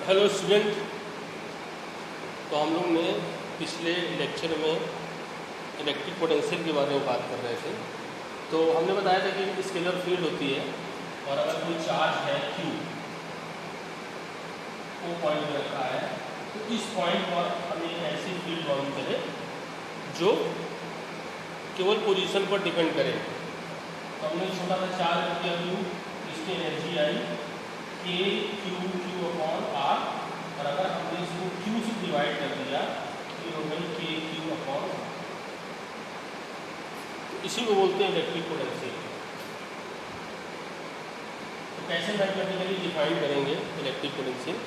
Hello student. तो हम लोग ने पिछले लेक्चर में इलेक्ट्रिक पोटेंशियल के बारे में बात कर रहे थे। तो हमने बताया था कि स्केलर फील्ड होती है और अगर कोई चार्ज है Q वो पॉइंट में रखा है तो इस पॉइंट पर हम एक ऐसी फील्ड बाउंड करें जो केवल पोजीशन पर डिपेंड करे। तो हमने छोटा सा चार्ज किया Q, इसकी एनर्जी आई Q/R और अगर हमने इसको Q से डिवाइड कर दिया तो ये हो गई KQ/R। तो इसी को बोलते हैं इलेक्ट्रिक पोटेंशियल। तो कैसे मैथमेटिकली डिफाइन करेंगे इलेक्ट्रिक पोटेंशियल?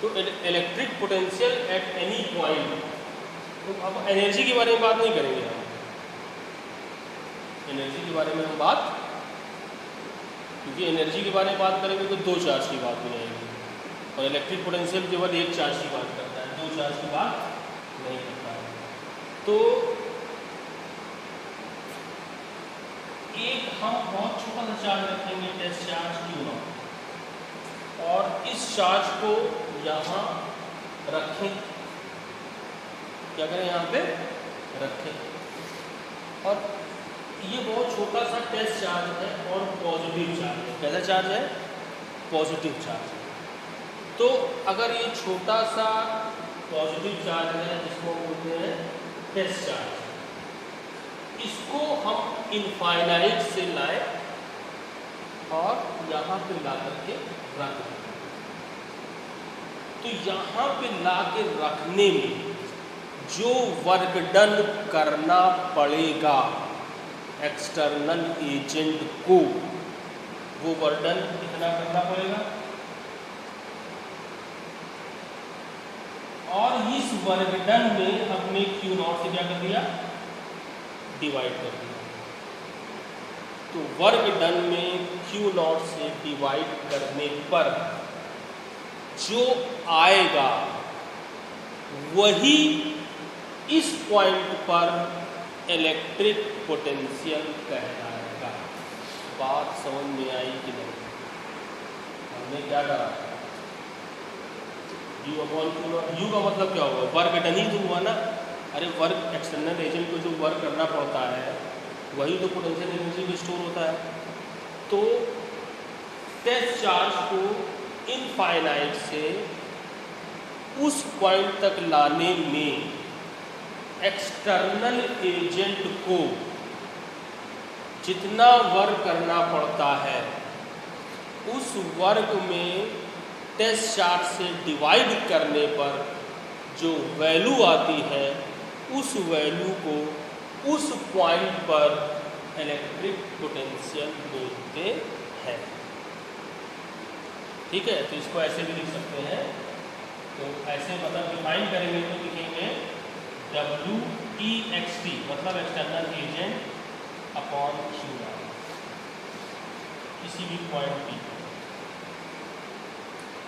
तो electric potential at any point. तो अब एनर्जी के बारे में बात नहीं करेंगे हम, एनर्जी के बारे में हम बात, क्योंकि एनर्जी के बारे में बात करेंगे तो दो चार्ज की बात हो जाएगी और इलेक्ट्रिक पोटेंशियल केवल एक चार्ज की बात करता है, दो चार्ज की बात नहीं करता है। तो एक हम बहुत छोटा सा चार्ज रखेंगे, टेस्ट चार्ज Q0, और इस चार्ज को यहाँ रखें। क्या करें? यहाँ पे रखें। और ये बहुत छोटा सा टेस्ट चार्ज है और पॉजिटिव चार्ज है। कैसा चार्ज है? पॉजिटिव चार्ज है। तो अगर ये छोटा सा पॉजिटिव चार्ज है जिसको हम बोलते हैं टेस्ट चार्ज, इसको हम इनफाइनाइट से लाए और यहाँ पे ला करके रख दें। तो यहाँ पे ला के रखने में जो वर्क डन करना पड़ेगा एक्सटर्नल एजेंट को, वो वर्डन कितना करना पड़ेगा, और इस वर्कडन में हमने Q0 से क्या कर दिया? डिवाइड कर दिया। तो वर्कडन में Q0 से डिवाइड करने पर जो आएगा वही इस पॉइंट पर इलेक्ट्रिक पोटेंशियल कहलाएगा। बात समझ में आई कि नहीं? हमने क्या करा? U का मतलब क्या हुआ? वर्क डन ही तो हुआ ना। अरे वर्क, एक्सटर्नल एजेंट को जो वर्क करना पड़ता है वही तो पोटेंशियल एनर्जी में स्टोर होता है। तो टेस्ट चार्ज को इनफाइनाइट से उस पॉइंट तक लाने में एक्सटर्नल एजेंट को जितना वर्क करना पड़ता है उस वर्क में टेस्ट चार्ज से डिवाइड करने पर जो वैल्यू आती है उस वैल्यू को उस पॉइंट पर इलेक्ट्रिक पोटेंशियल बोलते हैं। ठीक है? तो इसको ऐसे भी लिख सकते हैं। तो ऐसे मतलब डिफाइन करेंगे तो लिखेंगे WEXT मतलब एक्सटर्नल एजेंट अपॉन Q0 किसी भी पॉइंट P।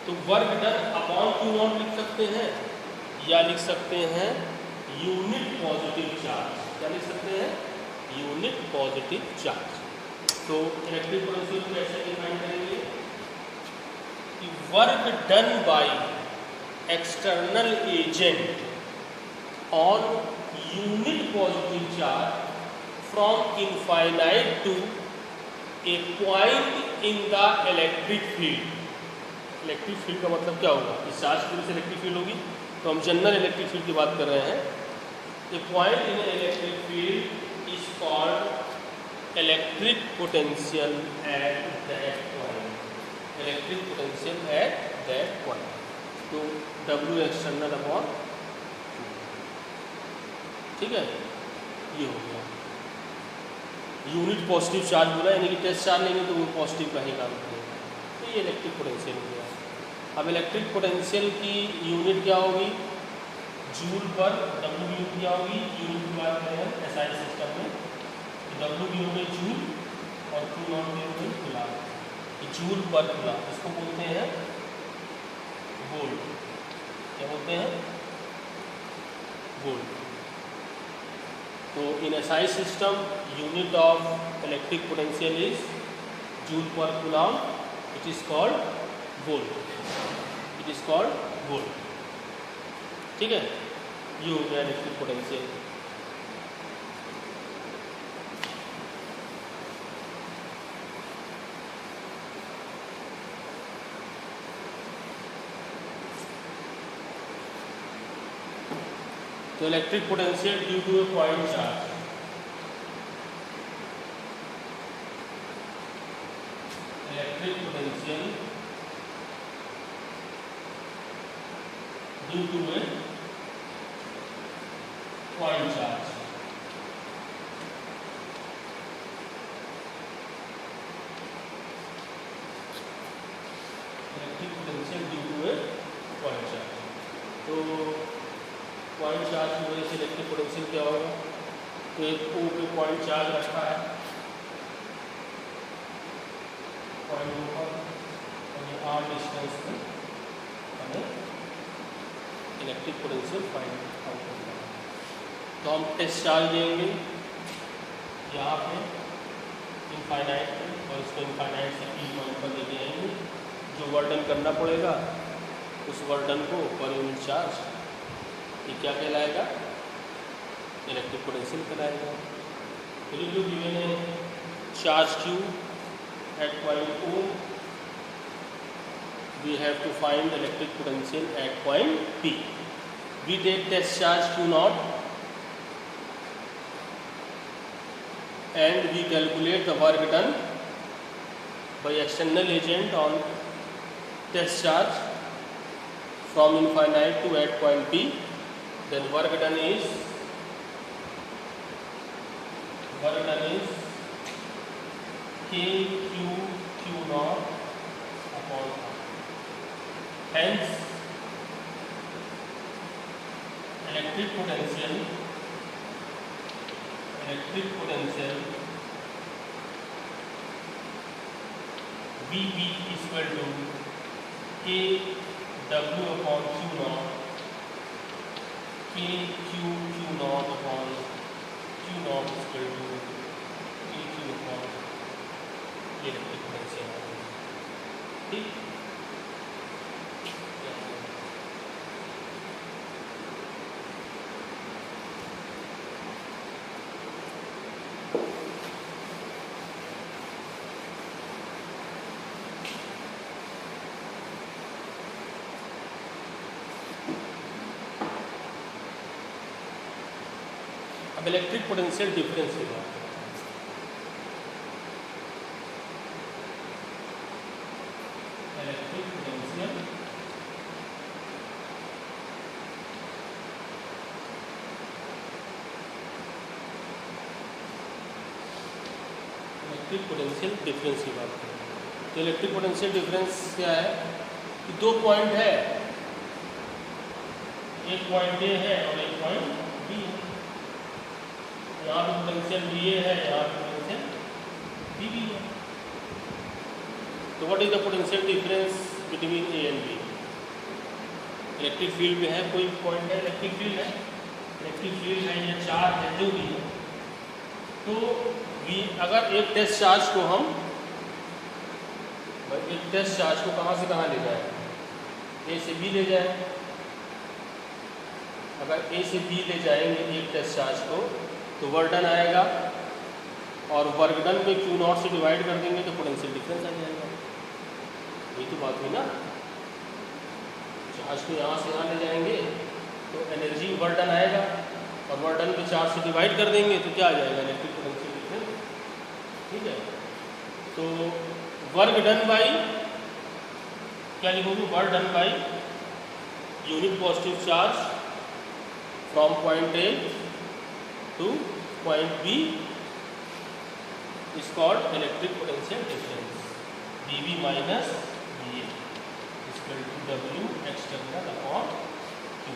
तो वर्क डन अपॉन Q0 लिख सकते हैं या लिख सकते हैं यूनिट पॉजिटिव चार्ज। क्या लिख सकते हैं? Unit positive charge. तो इलेक्ट्रिक पोटेंशियल को ऐसे डिफाइन करेंगे कि work done by external agent on unit positive charge from infinite to a point in the electric field। Electric field का मतलब क्या होगा? इस चार्ज की वजह से इलेक्ट्रिक फील्ड होगी। तो हम जनरल इलेक्ट्रिक फील्ड की बात कर रहे हैं। A point in electric field is called electric potential at that point. Electric potential at that point. तो W एक्सटर्नल अपॉन, ठीक है, ये हो गया। यूनिट पॉजिटिव चार्ज बोला, यानी कि टेस्ट चार्ज लेंगे तो वो पॉजिटिव का ही काम करेगा। तो ये इलेक्ट्रिक पोटेंशियल हो गया। अब इलेक्ट्रिक पोटेंशियल की यूनिट क्या होगी? जूल पर। W की यूनिट क्या होगी? यूनिट की बात करें SI सिस्टम में तो W की हो गई जूल और Q0 की हो गई कूलम्ब। जूल पर कूलम्ब, इसको बोलते हैं वोल्ट। क्या बोलते हैं? वोल्ट। तो इन SI system unit of electric potential is joule per coulomb, it is called volt। It is called volt. ठीक है, ये हो गया इलेक्ट्रिक पोटेंशियल। तो electric potential due to a point charge, electric potential due to a point charge. Electric potential due to a point charge. तो point charge की वजह से इलेक्ट्रिक पोटेंशियल क्या होगा? तो एक ओ पे पॉइंट चार्ज रखा है, पॉइंट ओ पर, और ये आर डिस्टेंस पे हमें इलेक्ट्रिक पोटेंशियल फाइंड आउट करना है। तो हम टेस्ट चार्ज देंगे यहाँ पे इनफाइनाइट पे, और इसको इनफाइनाइट से पी पॉइंट पर लेके आएंगे। जो वर्डन करना पड़ेगा उस वर्डन को पर यूनिट चार्ज ये क्या कहलाएगा? इलेक्ट्रिक पोटेंशियल कहलाएगा। तो जो गिवन है charge Q at point O, we have to find electric potential at point P. We take test charge Q0 and we calculate the work done by external agent on test charge from infinite to at point P. Then work done is KQ naught upon R. Hence electric potential VP is equal to KW upon Q naught, KQ naught upon Q naught is equal to KQ upon electric potential. ठीक, अब electric potential difference की बात करते हैं। Electric potential difference की बात करें तो इलेक्ट्रिक पोटेंशियल डिफरेंस क्या है कि दो पॉइंट है, एक पॉइंट ए है और एक पॉइंट बी है। यहाँ पे पोटेंशियल बी ए है, यहाँ पे पोटेंशियल बी बी है। तो what is the potential difference between A and B? Electric field में है, कोई पॉइंट है, इलेक्ट्रिक फील्ड है या चार्ज है, जो भी है। तो अगर एक टेस्ट चार्ज को कहाँ से कहाँ ले जाए? ए से बी ले जाए। अगर ए से बी ले जाएंगे एक टेस्ट चार्ज को तो वर्क डन आएगा, और वर्क डन में Q नॉट से डिवाइड कर देंगे तो पोटेंशियल डिफरेंस आ जाएगा। ये तो बात हुई ना। चार्ज को यहाँ से यहाँ ले जाएंगे तो एनर्जी वर्क डन आएगा, और वर्क डन पे चार्ज से डिवाइड कर देंगे तो क्या आ जाएगा? Electric potential difference. ठीक है, तो वर्क डन बाई क्या लिखोगे? Work done by unit positive charge from point A to point B is called electric potential difference. dV minus dA equal to W external upon Q।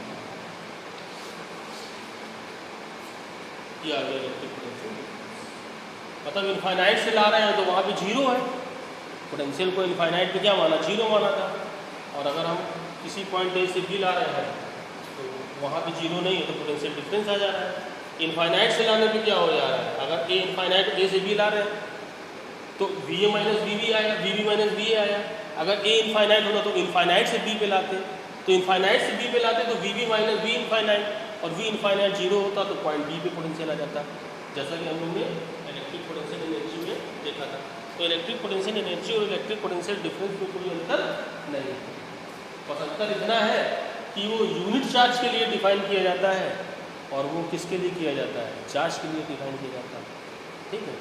ये आ गया electric potential. मतलब infinite से ला रहे हैं तो वहाँ पे जीरो है, पोटेंशियल को इनफाइनाइट पे क्या माना? जीरो माना था। और अगर हम किसी पॉइंट ए से बी ला रहे हैं तो वहाँ पे जीरो नहीं है तो पोटेंशियल डिफरेंस आ जा रहा है। इनफाइनाइट से लाने पे क्या हो जा रहा है? अगर ए इनफाइनाइट ए से बी ला रहे हैं तो V A minus V B आया, V B minus V A आया। अगर ए इनफाइनाइट होता तो इनफाइनाइट से बी पे लाते, तो इनफाइनाइट से बी पे लाते तो V B minus V infinite, और वी इनफाइनाइट जीरो होता तो पॉइंट बी पे पोटेंशियल आ जाता, जैसा कि हम लोग ने इलेक्ट्रिक पोटेंशियल एनर्जी में देखा था। तो इलेक्ट्रिक पोटेंशियल एनर्जी और इलेक्ट्रिक पोटेंशियल डिफरेंस में कोई अंतर नहीं है, बस अंतर इतना है कि वो यूनिट चार्ज के लिए डिफाइन किया जाता है और वो किसके लिए किया जाता है, चार्ज के लिए डिफाइन किया जाता है। ठीक है,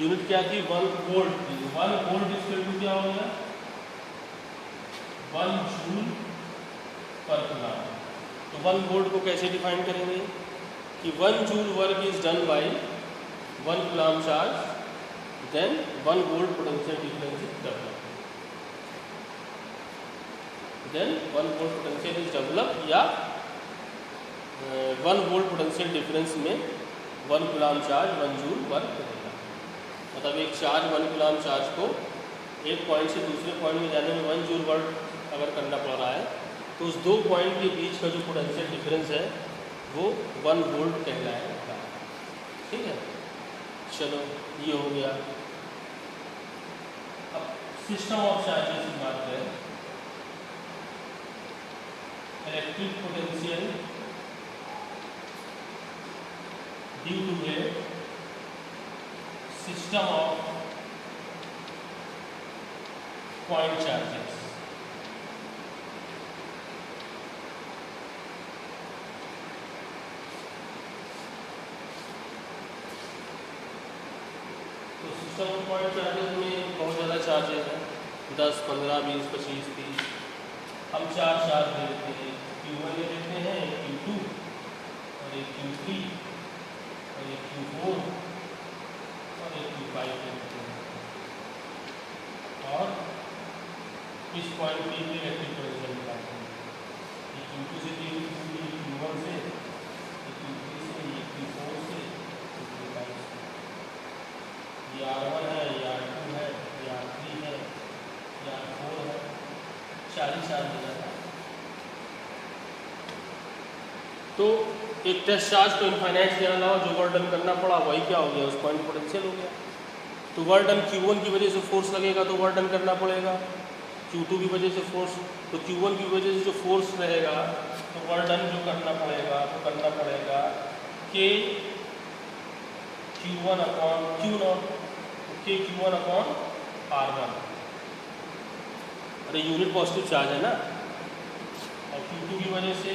यूनिट क्या थी, 1 वोल्ट थी। 1 वोल्ट इक्वल टू क्या हो गया, 1 जूल पर कूलम। तो 1 वोल्ट को कैसे डिफाइन करेंगे कि 1 joule work is done by 1 coulomb charge, then 1 volt potential difference is develop, then 1 volt potential is develop, या 1 वोल्ट पोटेंशियल डिफरेंस में 1 कूलम चार्ज 1 जूल वर्क करेगा। मतलब एक चार्ज 1 कूलम चार्ज को एक पॉइंट से दूसरे पॉइंट में जाने में 1 जूल वर्क अगर करना पड़ रहा है तो उस दो पॉइंट के बीच का जो पोटेंशियल डिफरेंस है वो 1 वोल्ट कहलाएगा। ठीक है, चलो ये हो गया। अब सिस्टम ऑफ चार्जेस की बात करें, electric potential due to a system of point charges. तो सिस्टम ऑफ पॉइंट चार्जेस में बहुत ज़्यादा चार्जेस हैं, 10, 15, 20, 25, 30। हम 4 चार्ज ले लेते हैं, Q1 ले लेते हैं, Q2 और एक Q3 और एक Q4 और एक Q5 ले लेते हैं। और इस पॉइंट पे इलेक्ट्रिक पोटेंशियल निकालते हैं, ये Q2 से ये Q1 से, ये Q3 से, ये Q4 से, ये Q5 से, ये R1 है, ये R2 है, ये R3 है, ये R4 है, 4 चार्ज हो जाता है। तो एक टेस्ट चार्ज को इनफाइनाइट के अलावा जो वर्क डन करना पड़ा वही क्या हो गया, उस पॉइंट पोटेंशियल हो गया। तो वर्क डन Q1 की वजह से फोर्स लगेगा तो वर्क डन करना पड़ेगा, Q2 की वजह से फोर्स, तो Q1 की वजह से जो फोर्स रहेगा तो वर्क डन जो करना पड़ेगा तो करना पड़ेगा कि Q1 अपॉन Q0, के Q1 अपॉन R1। अरे यूनिट पॉजिटिव चार्ज है ना, और Q2 की वजह से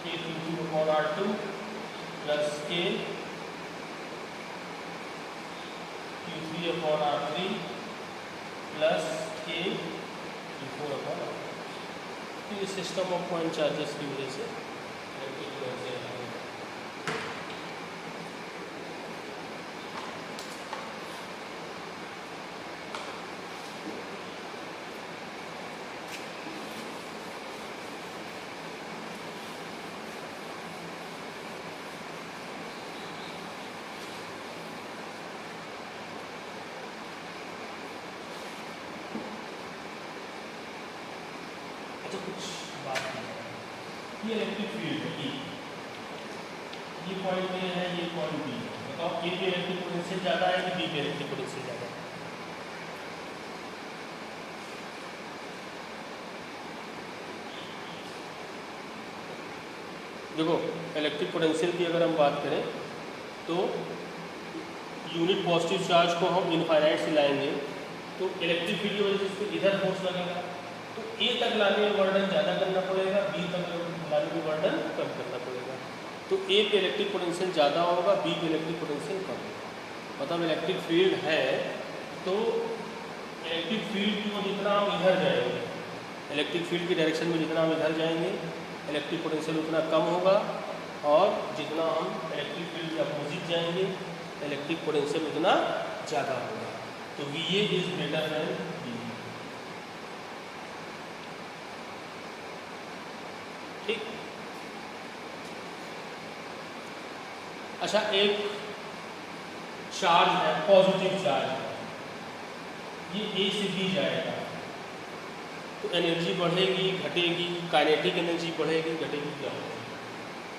के Q2 अपॉन R2 प्लस के Q3 अपॉन R3 प्लस के Q4 अपॉन R4। तो ये सिस्टम ऑफ पॉइंट चार्जेस की वजह से इलेक्ट्रिक पोटेंशियल है। कुछ बात ये इलेक्ट्रिक फील्ड है, ये पॉइंट ए है, ये पॉइंट बी है, बताओ ए पे इलेक्ट्रिक पोटेंशियल ज़्यादा है कि बी पे इलेक्ट्रिक पोटेंशियल ज़्यादा है? देखो इलेक्ट्रिक पोटेंशियल की अगर हम बात करें तो यूनिट पॉजिटिव चार्ज को हम इनफाइनाइट से लाएंगे तो इलेक्ट्रिक फील्ड की वजह से इसको इधर फोर्स लगेगा, तो ए तक लाने में वर्डन ज़्यादा करना पड़ेगा, बी तक लाने में वर्डन कम करना पड़ेगा। तो ए पे इलेक्ट्रिक पोटेंशियल ज़्यादा होगा, बी पे इलेक्ट्रिक पोटेंशियल कम होगा। मतलब इलेक्ट्रिक फील्ड है तो इलेक्ट्रिक फील्ड की वो जितना हम इधर जाएंगे, इलेक्ट्रिक फील्ड की डायरेक्शन में जितना हम इधर जाएंगे इलेक्ट्रिक पोटेंशियल उतना कम होगा, और जितना हम इलेक्ट्रिक फील्ड के अपोजिट जाएंगे इलेक्ट्रिक पोटेंशियल उतना ज़्यादा होगा। तो V A is greater than B. ठीक, अच्छा एक चार्ज है, पॉजिटिव चार्ज है, ये ए से बी जाएगा तो एनर्जी बढ़ेगी घटेगी, काइनेटिक एनर्जी बढ़ेगी घटेगी, क्या होगा?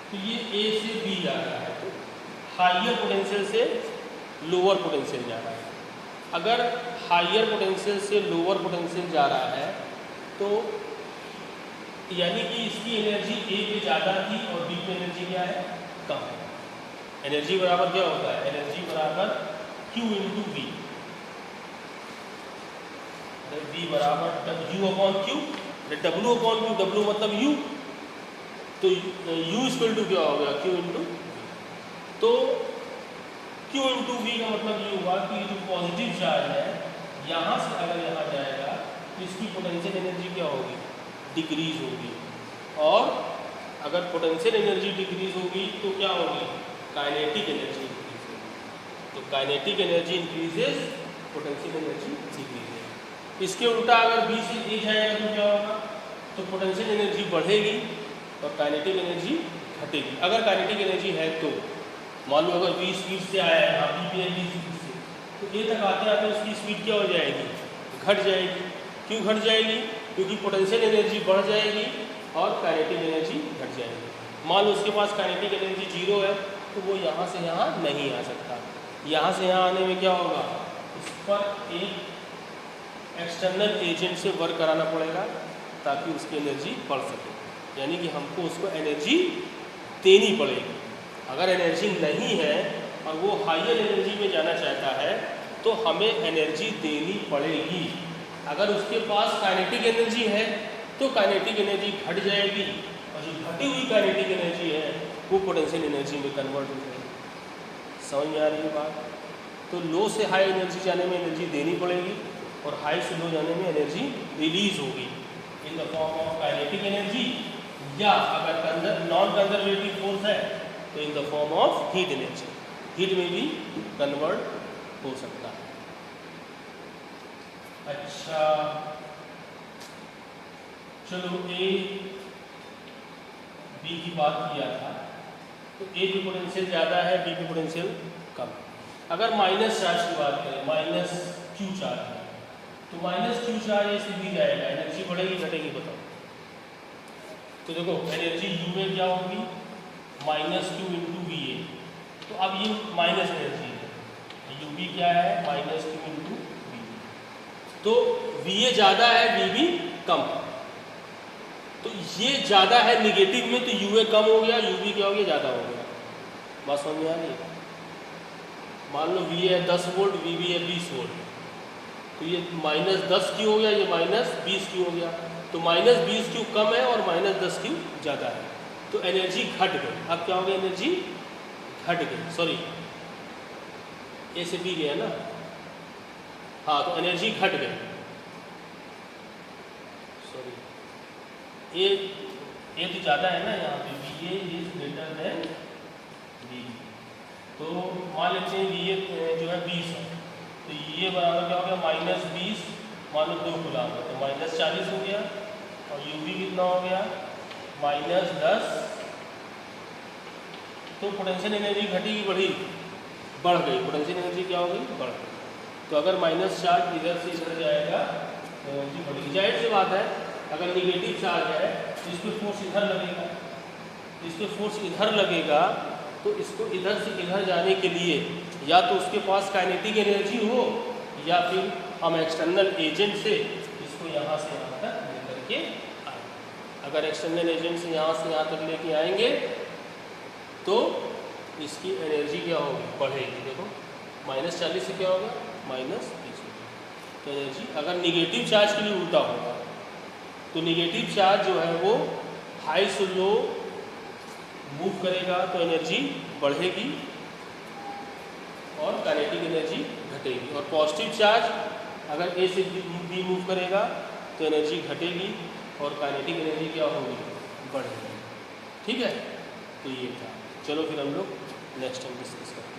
तो ये ए से बी जा रहा है तो हाइयर पोटेंशियल से लोअर पोटेंशियल जा रहा है। अगर हाइयर पोटेंशियल से लोअर पोटेंशियल जा रहा है तो यानी कि इसकी एनर्जी ए पे ज़्यादा थी और बी पे एनर्जी क्या है? कम है। एनर्जी बराबर क्या होता है? एनर्जी बराबर Q इंटू वी, V बराबर U upon Q, W upon Q, W मतलब U, तो U इक्वल टू क्या हो गया? Q इंटू, तो Q इंटू वी का मतलब ये हुआ कि जो पॉजिटिव चार्ज है यहाँ से अगर यहाँ जाएगा तो इसकी पोटेंशियल एनर्जी क्या होगी? डिक्रीज होगी। और अगर पोटेंशियल एनर्जी डिक्रीज होगी तो क्या होगी? काइनेटिक एनर्जी इंक्रीज होगी। तो kinetic energy increases, potential energy decreases. इसके उल्टा अगर बी से ए जाएगा तो क्या होगा? तो पोटेंशियल एनर्जी बढ़ेगी और काइनेटिक एनर्जी घटेगी। अगर काइनेटिक एनर्जी है तो मान लो अगर बी स्पीड से आया है यहाँ बी पे बी स्पीड से, तो ए तक आते आते उसकी स्पीड क्या हो जाएगी? घट जाएगी। क्यों घट जाएगी? क्योंकि पोटेंशियल एनर्जी बढ़ जाएगी और काइनेटिक एनर्जी घट जाएगी। मान लो उसके पास काइनेटिक एनर्जी 0 है तो वो यहाँ से यहाँ नहीं आ सकता। यहाँ से यहाँ आने में क्या होगा? इस पर एक एक्सटर्नल एजेंट से वर्क कराना पड़ेगा ताकि उसकी एनर्जी बढ़ सके, यानी कि हमको उसको एनर्जी देनी पड़ेगी। अगर एनर्जी नहीं है और वो हाइयर एनर्जी में जाना चाहता है तो हमें एनर्जी देनी पड़ेगी। अगर उसके पास काइनेटिक एनर्जी है तो काइनेटिक एनर्जी घट जाएगी और जो घटी हुई काइनेटिक एनर्जी है वो पोटेंशियल एनर्जी में कन्वर्ट हो जाएगी। समझ में आ रही है बात? तो लो से हाई एनर्जी जाने में एनर्जी देनी पड़ेगी और हाई से लो जाने में एनर्जी रिलीज होगी in the form of kinetic energy, या अगर नॉन कंजर्वेटिव फोर्स है तो in the form of heat energy. Heat में भी कन्वर्ट हो सकता है। अच्छा चलो ए बी की बात किया था तो ए की पोटेंशियल ज़्यादा है, बी की पोटेंशियल कम। अगर माइनस चार्ज की बात करें, माइनस क्यू चार्ज है तो माइनस क्यू चार्ज ए से बी जाएगा, एनर्जी बढ़ेगी घटेगी बताओ? तो देखो एनर्जी यू में क्या होगी? Minus Q into V A. तो अब ये माइनस एनर्जी है, यू बी क्या है? Minus Q into V. तो वी ए ज़्यादा है, वी बी कम। तो ये ज़्यादा है निगेटिव में तो यू ए कम हो गया, यू बी क्या हो गया? ज़्यादा हो गया। बात समझ में आ रही है? मान लो वी ए है 10 वोल्ट, वी बी है 20 वोल्ट, तो ये माइनस 10 क्यू हो गया, ये माइनस 20 क्यू हो गया। तो माइनस 20 क्यू कम है और माइनस 10 क्यू ज़्यादा है, तो एनर्जी घट गई। अब क्या हो गया? एनर्जी घट गई। सॉरी ए से बी गया ना, हाँ, तो एनर्जी घट गई। सॉरी ए तो ज़्यादा है ना यहाँ पे, V A is greater than B. तो मान लेते हैं वी ए जो है 20 है तो ये बराबर क्या हो गया? माइनस 20 मान लो 2 कूलम है तो माइनस 40 हो गया। और यू बी कितना हो गया? माइनस 10। तो पोटेंशियल एनर्जी घटी बढ़ी? बढ़ गई। पोटेंशियल एनर्जी क्या हो गई? बढ़ गई। तो अगर माइनस चार्ज इधर से इधर जाएगा तो एनर्जी बढ़ेगी। जाहिर सी बात है अगर निगेटिव चार्ज है तो इस पर फोर्स इधर लगेगा, इस पर फोर्स इधर लगेगा तो इसको इधर से इधर जाने के लिए या तो उसके पास काइनेटिक एनर्जी हो या फिर हम एक्सटर्नल एजेंट से इसको यहाँ से यहाँ तक लेकर के आए। अगर एक्सटर्नल एजेंट से यहाँ तक लेके आएंगे तो इसकी एनर्जी क्या होगी? बढ़ेगी। देखो माइनस 40 से क्या होगा? माइनस 20 होगा। तो एनर्जी अगर निगेटिव चार्ज के लिए उल्टा होगा तो निगेटिव चार्ज जो है वो हाई से लो मूव करेगा तो एनर्जी बढ़ेगी और काइनेटिक एनर्जी घटेगी। और पॉजिटिव चार्ज अगर ए से बी मूव करेगा तो एनर्जी घटेगी और काइनेटिक एनर्जी क्या होगी? बढ़ेगी। ठीक है, तो ये था। चलो फिर हम लोग नेक्स्ट टाइम डिस्कस करेंगे।